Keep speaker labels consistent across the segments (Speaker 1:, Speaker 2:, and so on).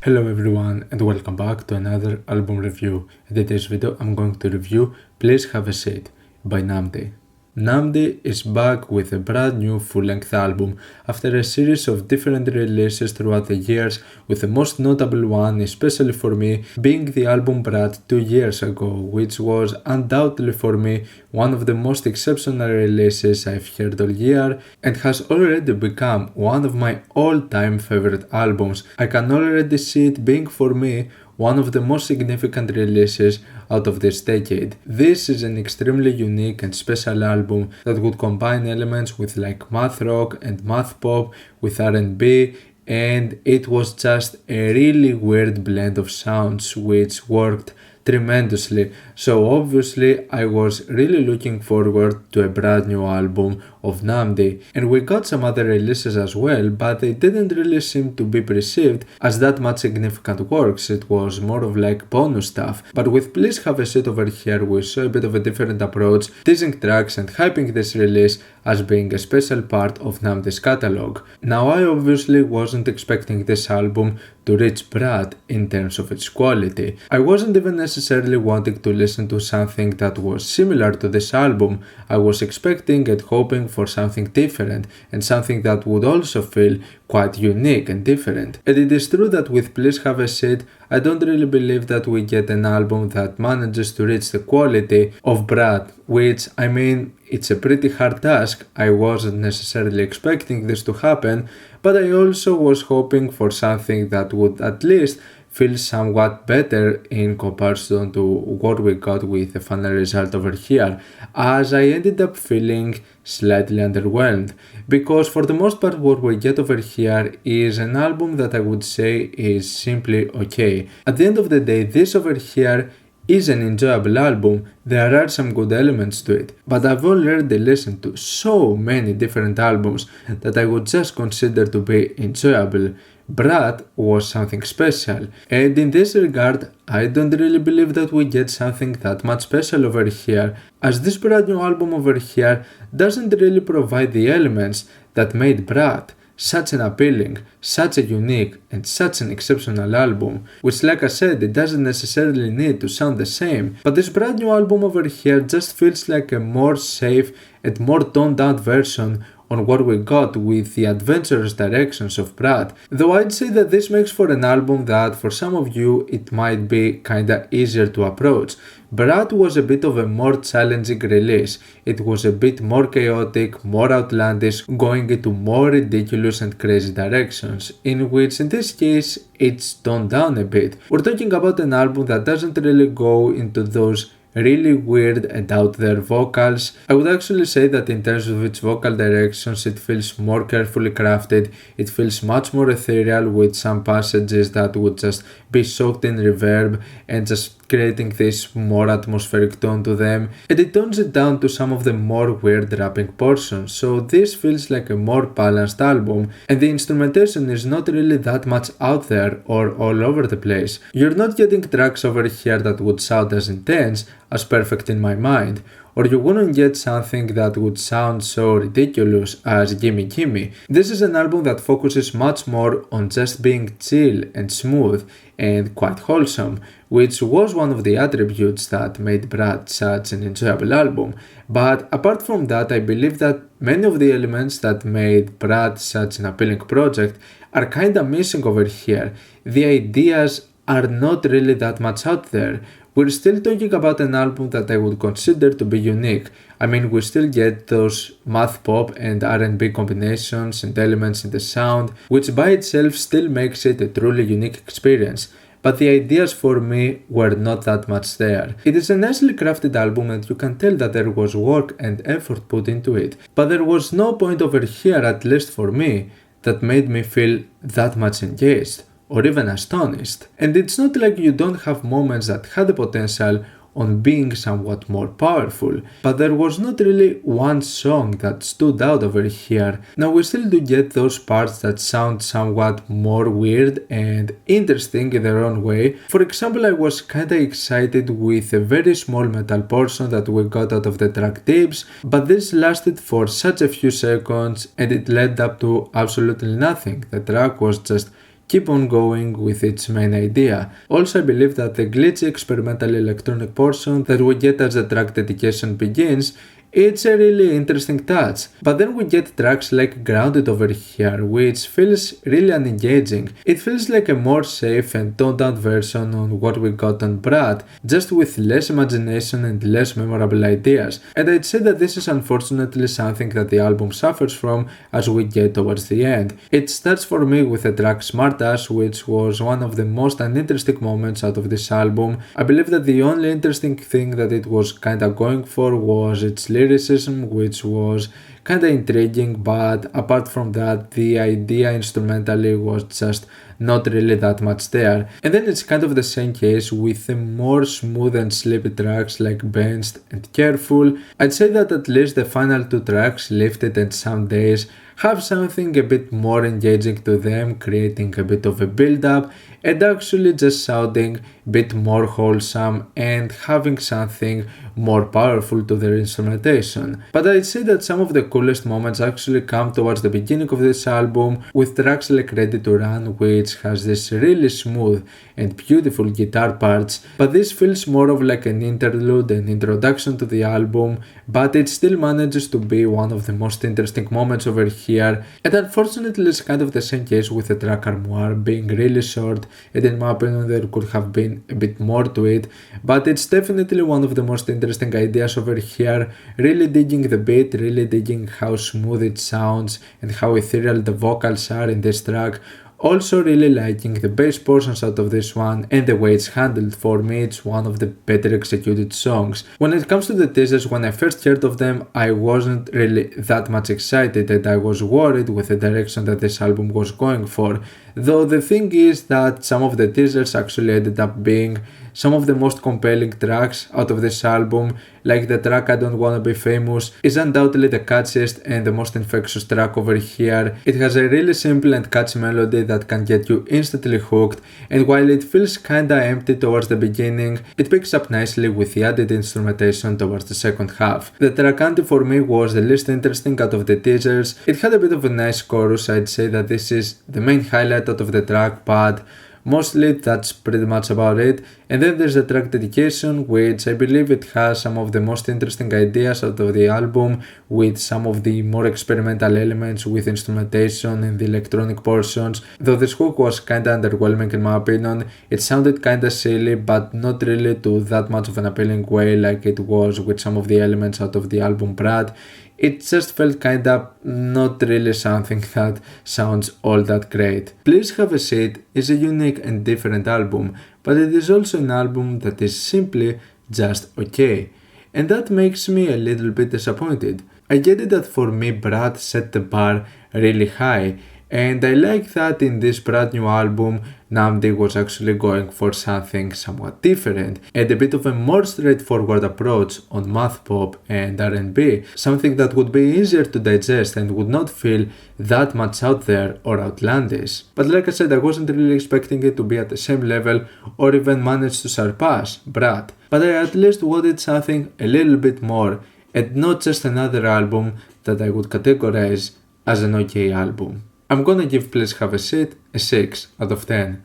Speaker 1: Hello everyone and welcome back to another album review. In today's video I'm going to review Please Have a Seat by NNAMDY. NNAMDY is back with a brand new full-length album after a series of different releases throughout the years, with the most notable one, especially for me, being the album Brat 2 years ago, which was undoubtedly for me one of the most exceptional releases I've heard all year and has already become one of my all-time favorite albums. I can already see it being for me one of the most significant releases out of this decade. This is an extremely unique and special album that would combine elements with like math rock and math pop with R&B, and it was just a really weird blend of sounds which worked tremendously. So obviously I was really looking forward to a brand new album of NNAMDY, and we got some other releases as well, but they didn't really seem to be perceived as that much significant works. It was more of like bonus stuff. But with Please Have a Seat over here we saw a bit of a different approach, teasing tracks and hyping this release as being a special part of NNAMDY's catalog. Now I obviously wasn't expecting this album to reach Brat in terms of its quality. I wasn't even necessarily wanting to listen to something that was similar to this album. I was expecting and hoping for something different and something that would also feel quite unique and different. And it is true that with Please Have a Seat, I don't really believe that we get an album that manages to reach the quality of Brat, which, I mean, it's a pretty hard task. I wasn't necessarily expecting this to happen, but I also was hoping for something that would at least feel somewhat better in comparison to what we got with the final result over here, as I ended up feeling slightly underwhelmed, because for the most part what we get over here is an album that I would say is simply okay. At the end of the day, this over here is an enjoyable album. There are some good elements to it, but I've already listened to so many different albums that I would just consider to be enjoyable. Brat was something special, and in this regard I don't really believe that we get something that much special over here, as this brand new album over here doesn't really provide the elements that made Brat such an appealing, such a unique and such an exceptional album, which, like I said, it doesn't necessarily need to sound the same, but this brand new album over here just feels like a more safe and more toned down version on what we got with the adventurous directions of Brat. Though I'd say that this makes for an album that for some of you it might be kinda easier to approach. Brat was a bit of a more challenging release. It was a bit more chaotic, more outlandish, going into more ridiculous and crazy directions, in which in this case it's toned down a bit. We're talking about an album that doesn't really go into those really weird and out there vocals. I would actually say that in terms of its vocal directions it feels more carefully crafted, it feels much more ethereal, with some passages that would just be soaked in reverb and just creating this more atmospheric tone to them, and it tones it down to some of the more weird rapping portions, so this feels like a more balanced album, and the instrumentation is not really that much out there or all over the place. You're not getting tracks over here that would sound as intense as Perfect in My Mind, or you wouldn't get something that would sound so ridiculous as Gimme Gimme. This is an album that focuses much more on just being chill and smooth and quite wholesome, which was one of the attributes that made Brat such an enjoyable album. But apart from that, I believe that many of the elements that made Brat such an appealing project are kinda missing over here. The ideas are not really that much out there. We're still talking about an album that I would consider to be unique. I mean, we still get those math pop and R&B combinations and elements in the sound, which by itself still makes it a truly unique experience. But the ideas for me were not that much there. It is a nicely crafted album and you can tell that there was work and effort put into it. But there was no point over here, at least for me, that made me feel that much engaged or even astonished. And it's not like you don't have moments that had the potential on being somewhat more powerful, but there was not really one song that stood out over here. Now we still do get those parts that sound somewhat more weird and interesting in their own way. For example, I was kinda excited with a very small metal portion that we got out of the track Tips, but this lasted for such a few seconds and it led up to absolutely nothing. The track was just keep on going with its main idea. Also, I believe that the glitchy experimental electronic portion that we get as the track dedication begins, it's a really interesting touch. But then we get tracks like Grounded over here, which feels really unengaging. It feels like a more safe and toned down version on what we got on Brad, just with less imagination and less memorable ideas. And I'd say that this is unfortunately something that the album suffers from as we get towards the end. It starts for me with the track Smartass, which was one of the most uninteresting moments out of this album. I believe that the only interesting thing that it was kinda going for was its lyricism, which was kinda intriguing, but apart from that, the idea instrumentally was just not really that much there. And then it's kind of the same case with the more smooth and sleepy tracks like Benched and Careful. I'd say that at least the final two tracks, Lifted and Some Days, have something a bit more engaging to them, creating a bit of a build-up and actually just sounding a bit more wholesome and having something more powerful to their instrumentation. But I'd say that some of the coolest moments actually come towards the beginning of this album, with tracks like Ready to Run, which has this really smooth and beautiful guitar parts, but this feels more of like an interlude, an introduction to the album, but it still manages to be one of the most interesting moments over here. And unfortunately it's kind of the same case with the track Armoire being really short, and in my opinion there could have been a bit more to it, but it's definitely one of the most interesting ideas over here. Really digging the beat, really digging how smooth it sounds and how ethereal the vocals are in this track. Also really liking the bass portions out of this one and the way it's handled. For me, it's one of the better executed songs. When it comes to the teasers, when I first heard of them, I wasn't really that much excited and I was worried with the direction that this album was going for. Though the thing is that some of the teasers actually ended up being some of the most compelling tracks out of this album, like the track I Don't Wanna Be Famous is undoubtedly the catchiest and the most infectious track over here. It has a really simple and catchy melody that can get you instantly hooked, and while it feels kinda empty towards the beginning, it picks up nicely with the added instrumentation towards the second half. The track Anti for me was the least interesting out of the teasers. It had a bit of a nice chorus. I'd say that this is the main highlight out of the track, but mostly that's pretty much about it. And then there's the track Dedication, which I believe it has some of the most interesting ideas out of the album, with some of the more experimental elements with instrumentation and the electronic portions. Though this hook was kinda underwhelming in my opinion, it sounded kinda silly but not really to that much of an appealing way like it was with some of the elements out of the album Brad. It just felt kinda not really something that sounds all that great. Please Have a Seat is a unique and different album, but it is also an album that is simply just okay. And that makes me a little bit disappointed. I get it that for me Brad set the bar really high, and I like that in this brand new album NNAMDY was actually going for something somewhat different and a bit of a more straightforward approach on math pop and R&B, something that would be easier to digest and would not feel that much out there or outlandish. But like I said, I wasn't really expecting it to be at the same level or even manage to surpass Brad, but I at least wanted something a little bit more and not just another album that I would categorize as an okay album. I'm gonna give Please Have a Seat a 6 out of 10.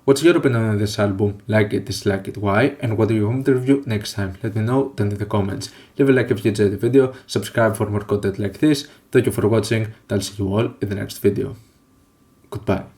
Speaker 1: What's your opinion on this album? Like it, dislike it, why? And what do you want me to review next time? Let me know down in the comments. Leave a like if you enjoyed the video, subscribe for more content like this. Thank you for watching, and I'll see you all in the next video. Goodbye.